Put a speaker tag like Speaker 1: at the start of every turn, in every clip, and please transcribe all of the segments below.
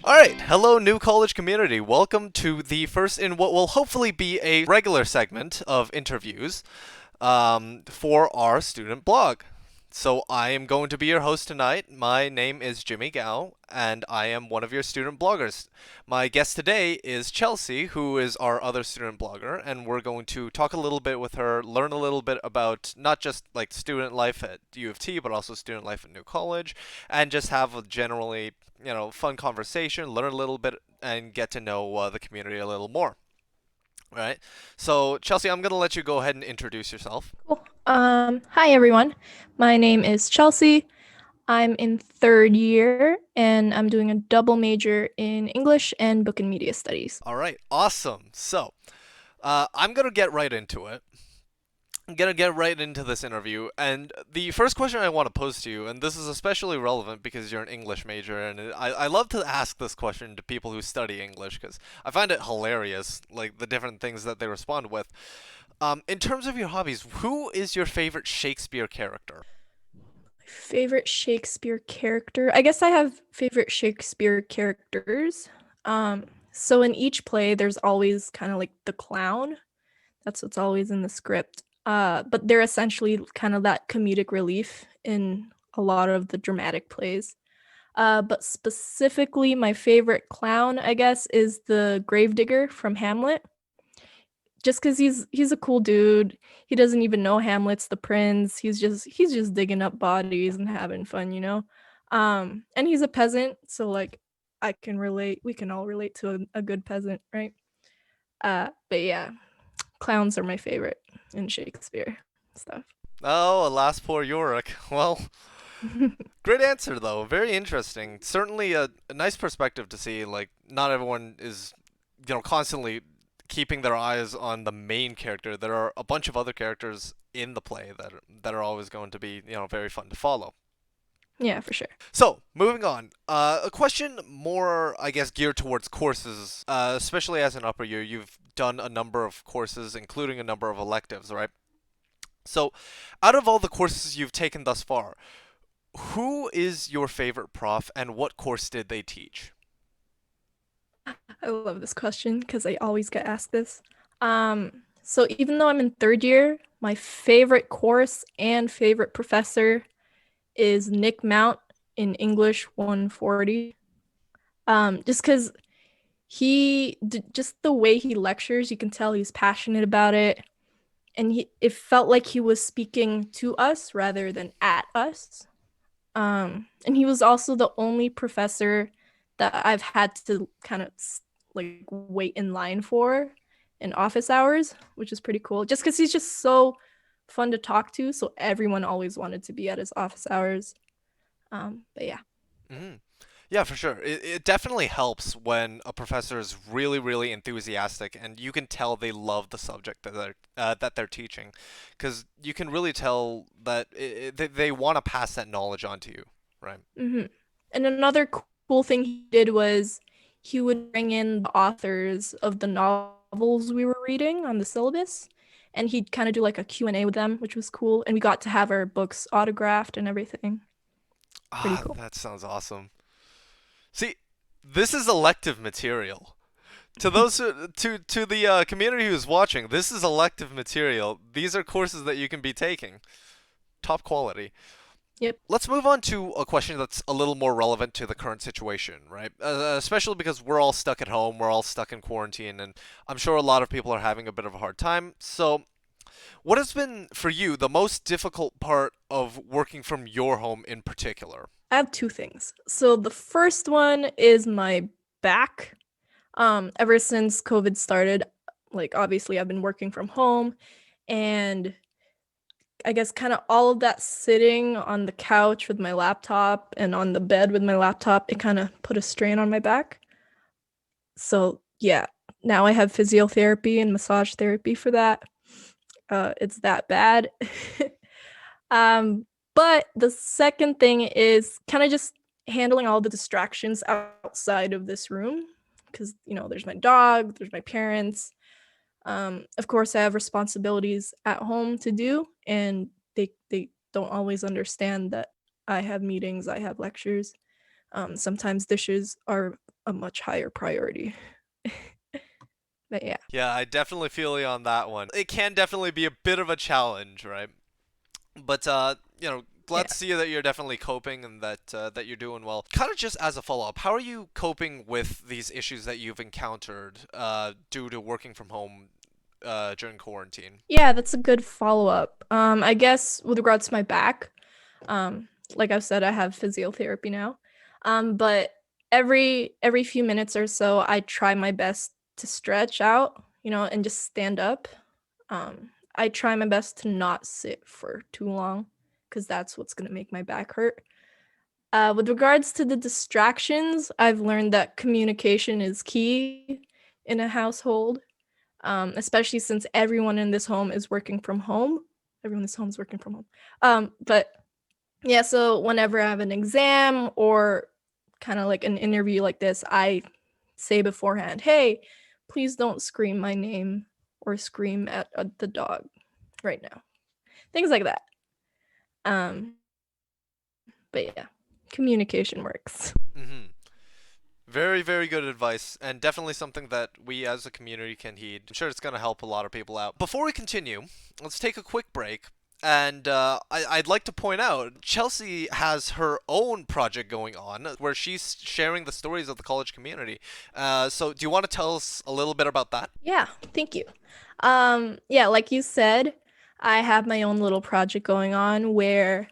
Speaker 1: Alright, hello new college community. Welcome to the first in what will hopefully be a regular segment of interviews for our student blog. So I am going to be your host tonight. My name is Jimmy Gao, and I am one of your student bloggers. My guest today is Chelsy, who is our other student blogger, and we're going to talk a little bit with her, learn a little bit about not just like student life at U of T, but also student life at New College, and just have a generally, fun conversation, learn a little bit, and get to know the community a little more. All right. So Chelsy, I'm gonna let you go ahead and introduce yourself.
Speaker 2: Cool. Hi everyone. My name is Chelsy. I'm in third year and I'm doing a double major in English and book and media studies.
Speaker 1: All right. Awesome. So I'm gonna get right into it. I'm gonna get right into this interview, and the first question I want to pose to you, and this is especially relevant because you're an English major, and I love to ask this question to people who study English because I find it hilarious, like the different things that they respond with. In terms of your hobbies, who is your favorite Shakespeare character?
Speaker 2: Favorite Shakespeare character? I guess I have favorite Shakespeare characters. So in each play, there's always kind of like the clown. That's what's always in the script. But they're essentially kind of that comedic relief in a lot of the dramatic plays. But specifically, my favorite clown, I guess, is the gravedigger from Hamlet. Just because he's a cool dude. He doesn't even know Hamlet's the prince. He's just digging up bodies and having fun. And he's a peasant, so like I can relate. We can all relate to a good peasant, right? But yeah, clowns are my favorite in Shakespeare stuff.
Speaker 1: Oh, alas, poor Yorick. Well, great answer though. Very interesting. Certainly a nice perspective to see. Like, not everyone is, constantly keeping their eyes on the main character. There are a bunch of other characters in the play that are always going to be, very fun to follow.
Speaker 2: Yeah, for sure.
Speaker 1: So, moving on. A question more, I guess, geared towards courses, especially as an upper year. You've done a number of courses, including a number of electives, right? So, out of all the courses you've taken thus far, who is your favorite prof and what course did they teach?
Speaker 2: I love this question because I always get asked this. So even though I'm in third year, my favorite course and favorite professor is Nick Mount in English 140. Just because just the way he lectures, you can tell he's passionate about it, and it felt like he was speaking to us rather than at us. And he was also the only professor that I've had to kind of like wait in line for in office hours, which is pretty cool. Just because he's just so fun to talk to, so everyone always wanted to be at his office hours. But yeah.
Speaker 1: Mhm. Yeah, for sure. It definitely helps when a professor is really, really enthusiastic, and you can tell they love the subject that they're teaching, because you can really tell that they want to pass that knowledge on to you, right?
Speaker 2: hmm And another cool thing he did was he would bring in the authors of the novels we were reading on the syllabus, and he'd kind of do like a Q&A with them, which was cool. And we got to have our books autographed and everything. Pretty
Speaker 1: Ah,
Speaker 2: cool.
Speaker 1: that sounds awesome. See, this is elective material. To those to the community who's watching, this is elective material. These are courses that you can be taking. Top quality.
Speaker 2: Yep.
Speaker 1: Let's move on to a question that's a little more relevant to the current situation, right? Especially because we're all stuck at home, we're all stuck in quarantine, and I'm sure a lot of people are having a bit of a hard time. So, what has been for you the most difficult part of working from your home in particular?
Speaker 2: I have two things. So the first one is my back. Ever since COVID started, like obviously I've been working from home, and I guess kind of all of that sitting on the couch with my laptop and on the bed with my laptop, it kind of put a strain on my back. So yeah, now I have physiotherapy and massage therapy for that. It's that bad. um, but the second thing is kind of just handling all the distractions outside of this room, because there's my dog, there's my parents. Of course, I have responsibilities at home to do, and they don't always understand that I have meetings, I have lectures. Sometimes dishes are a much higher priority. But yeah.
Speaker 1: Yeah, I definitely feel you on that one. It can definitely be a bit of a challenge, right? But glad
Speaker 2: Yeah.
Speaker 1: to see that you're definitely coping and that you're doing well. Kind of just as a follow up, how are you coping with these issues that you've encountered due to working from home during quarantine?
Speaker 2: Yeah, that's a good follow-up. I guess with regards to my back, like I've said, I have physiotherapy now. But every few minutes or so, I try my best to stretch out, and just stand up. I try my best to not sit for too long because that's what's gonna make my back hurt. With regards to the distractions, I've learned that communication is key in a household, especially since everyone in this home is working from home. Everyone in this home is working from home. But yeah, so whenever I have an exam or kind of like an interview like this, I say beforehand, hey, please don't scream my name or scream at the dog right now. Things like that. Um, but yeah, communication works.
Speaker 1: Mm-hmm. Very, very good advice, and definitely something that we as a community can heed. I'm sure it's going to help a lot of people out. Before we continue, let's take a quick break. And I'd like to point out, Chelsy has her own project going on where she's sharing the stories of the college community. So, do you want to tell us a little bit about that?
Speaker 2: Yeah, thank you. Yeah, like you said, I have my own little project going on where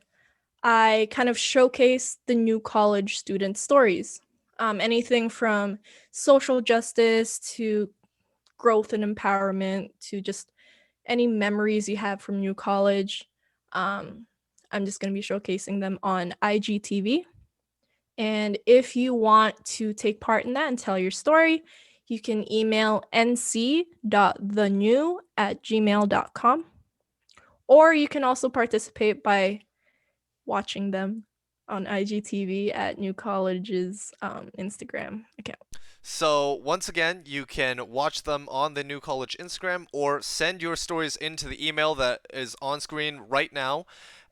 Speaker 2: I kind of showcase the new college student stories. Anything from social justice to growth and empowerment to just any memories you have from new college. Um, I'm just going to be showcasing them on IGTV. And if you want to take part in that and tell your story, you can email nc.thenew@gmail.com. Or you can also participate by watching them on IGTV at New College's Instagram account.
Speaker 1: So, once again, you can watch them on the New College Instagram or send your stories into the email that is on screen right now,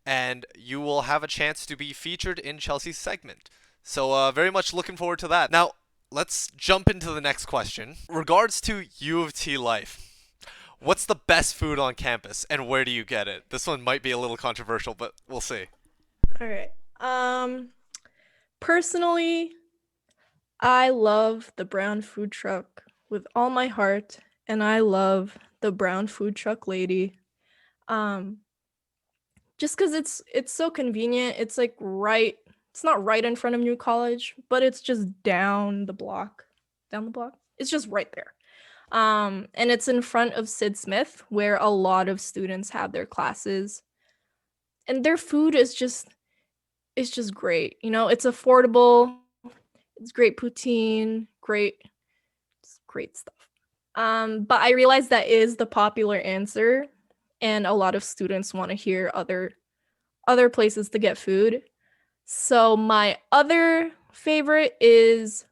Speaker 1: and you will have a chance to be featured in Chelsea's segment. So, very much looking forward to that. Now, let's jump into the next question. Regards to U of T life, what's the best food on campus and where do you get it? This one might be a little controversial, but we'll see.
Speaker 2: All right. Personally, I love the brown food truck with all my heart, and I love the brown food truck lady. Um, just because it's so convenient. It's like right. It's not right in front of New College, but it's just down the block. Down the block. It's just right there. And it's in front of Sid Smith, where a lot of students have their classes, and their food is just great. It's affordable. It's great poutine, great stuff. But I realize that is the popular answer, and a lot of students want to hear other places to get food. So my other favorite is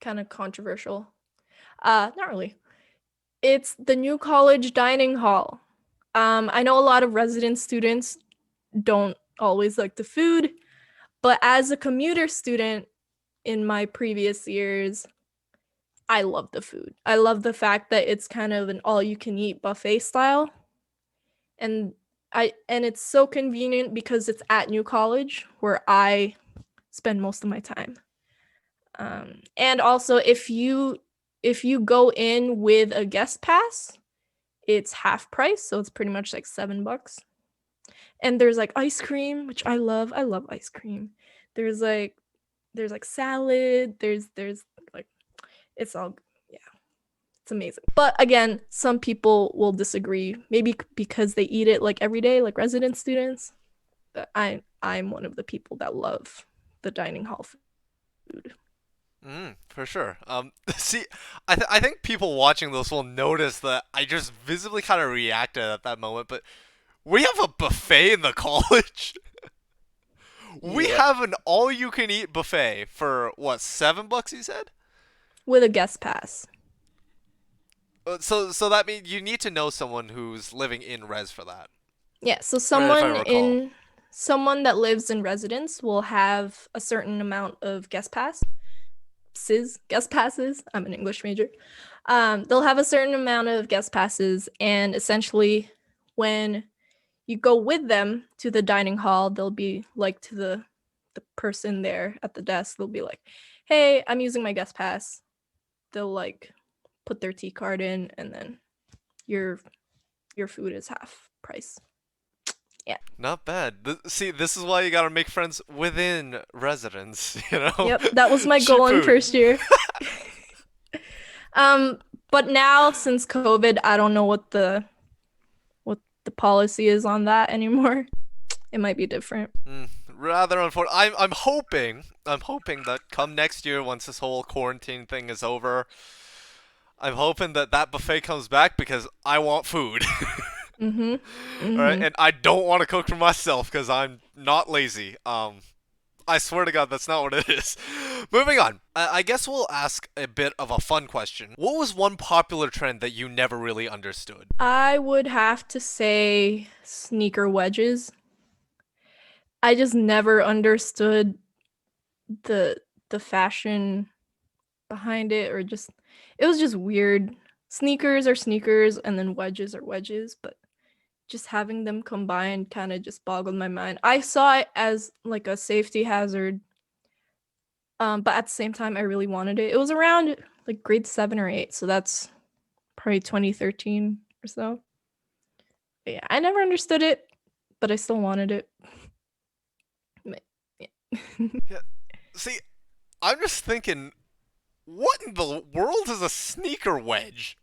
Speaker 2: kind of controversial. Not really. It's the New College Dining Hall. I know a lot of resident students don't always like the food, but as a commuter student in my previous years, I love the food. I love the fact that it's kind of an all you can eat buffet style, and it's so convenient because it's at New College where I spend most of my time. And also if you go in with a guest pass, it's half price, so it's pretty much like $7. And there's like ice cream, which I love. I love ice cream. There's like there's like salad. There's like it's all yeah, it's amazing. But again, some people will disagree. Maybe because they eat it like every day, like resident students. But I'm one of the people that love the dining hall food.
Speaker 1: For sure. See, I think people watching this will notice that I just visibly kind of reacted at that moment, but we have a buffet in the college. We
Speaker 2: Yep.
Speaker 1: have an all-you-can-eat buffet for what, $7? You said.
Speaker 2: With a guest pass.
Speaker 1: So that means you need to know someone who's living in res for that,
Speaker 2: Yeah, so
Speaker 1: or if I
Speaker 2: someone
Speaker 1: recall.
Speaker 2: in someone that lives in residence will have a certain amount of guest passes. I'm an English major. They'll have a certain amount of guest passes, and essentially, when you go with them to the dining hall, they'll be like to the person there at the desk. They'll be like, "Hey, I'm using my guest pass." They'll like put their T card in, and then your your food is half price. Yeah.
Speaker 1: Not bad. See, this is why you gotta make friends within residence, you know?
Speaker 2: Yep. That was my
Speaker 1: Cheap
Speaker 2: goal in
Speaker 1: food.
Speaker 2: first year. But now since COVID, I don't know what the policy is on that anymore. It might be different.
Speaker 1: Rather unfortunate. I'm hoping that come next year, once this whole quarantine thing is over, I'm hoping that that buffet comes back because I want food.
Speaker 2: Mhm.
Speaker 1: All right,
Speaker 2: Mhm.
Speaker 1: and I don't want to cook for myself because I'm not lazy. I swear to God, that's not what it is. Moving on. I guess we'll ask a bit of a fun question. What was one popular trend that you never really understood?
Speaker 2: I would have to say sneaker wedges. I just never understood the the fashion behind it, or just it was just weird. Sneakers are sneakers and then wedges are wedges, but just having them combined kind of just boggled my mind. I saw it as like a safety hazard, but at the same time I really wanted it. It was around like grade 7 or 8, so that's probably 2013 or so. But yeah, I never understood it, but I still wanted it. But, yeah.
Speaker 1: Yeah, see, I'm just thinking, what in the world is a sneaker wedge?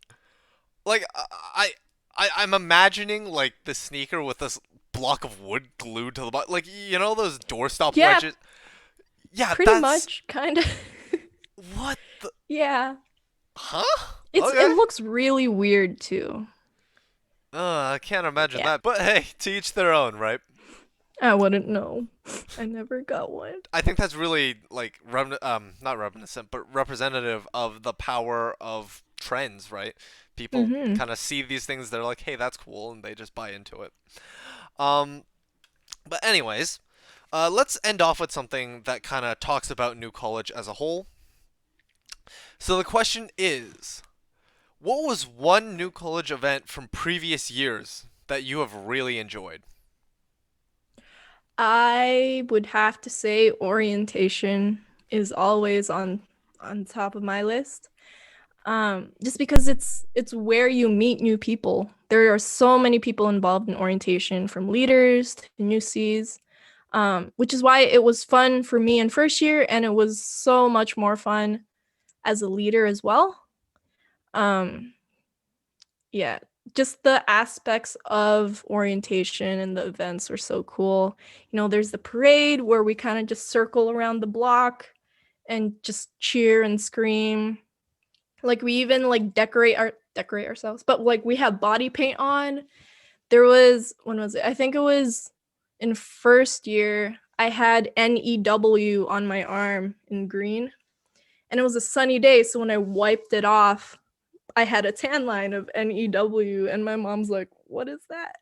Speaker 1: Like, I'm imagining like the sneaker with this block of wood glued to the bottom, like you know those doorstop
Speaker 2: Yeah,
Speaker 1: wedges. Yeah,
Speaker 2: pretty
Speaker 1: that's
Speaker 2: much, kind of.
Speaker 1: what the
Speaker 2: Yeah.
Speaker 1: huh?
Speaker 2: It
Speaker 1: Okay.
Speaker 2: looks really weird too.
Speaker 1: I can't imagine
Speaker 2: Yeah.
Speaker 1: that. But hey, to each their own, right?
Speaker 2: I wouldn't know. I never got one.
Speaker 1: I think that's really like not reminiscent, but representative of the power of trends, right? People
Speaker 2: Mhm.
Speaker 1: kind of see these things, they're like, "Hey, that's cool," and they just buy into it. Um, but anyways, let's end off with something that kind of talks about New College as a whole. So the question is, what was one New College event from previous years that you have really enjoyed?
Speaker 2: I would have to say orientation is always on top of my list. Just because it's where you meet new people. There are so many people involved in orientation, from leaders to new Cs, which is why it was fun for me in first year, and it was so much more fun as a leader as well. Um, yeah, just the aspects of orientation and the events were so cool. There's the parade where we kind of just circle around the block and just cheer and scream. Like we even like decorate ourselves, but like we have body paint on. There was, when was it? I think it was in first year. I had NEW on my arm in green, and it was a sunny day, so when I wiped it off, I had a tan line of NEW, and my mom's like, "What is that?"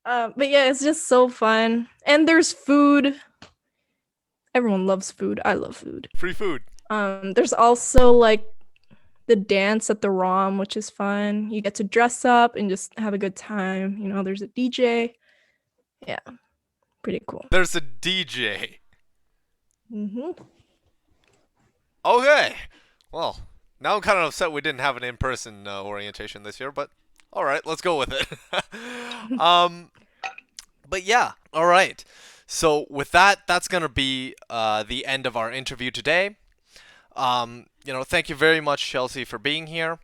Speaker 2: But yeah, it's just so fun, and there's food. Everyone loves food. I love food.
Speaker 1: Free food.
Speaker 2: There's also like the dance at the ROM, which is fun. You get to dress up and just have a good time. There's a DJ. Yeah, pretty cool.
Speaker 1: There's a DJ.
Speaker 2: Hmm.
Speaker 1: Okay. Well, now I'm kind of upset we didn't have an in-person orientation this year, but all right, let's go with it. um, but yeah, all right. So with that, that's gonna be the end of our interview today. Thank you very much, Chelsy, for being here.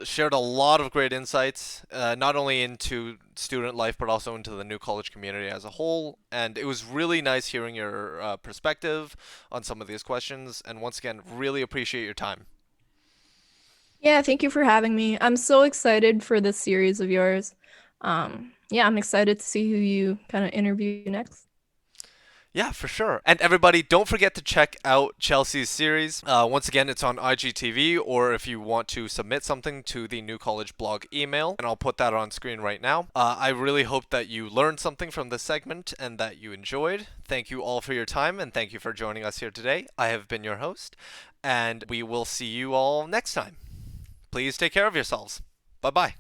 Speaker 1: Shared a lot of great insights, not only into student life but also into the New College community as a whole. And it was really nice hearing your perspective on some of these questions. And once again, really appreciate your time.
Speaker 2: Yeah, thank you for having me. I'm so excited for this series of yours. Yeah, I'm excited to see who you kind of interview next.
Speaker 1: Yeah, for sure. And everybody, don't forget to check out Chelsy's series. Once again, it's on IGTV, or if you want to submit something to the New College blog email, and I'll put that on screen right now. I really hope that you learned something from this segment and that you enjoyed. Thank you all for your time, and thank you for joining us here today. I have been your host, and we will see you all next time. Please take care of yourselves. Bye bye.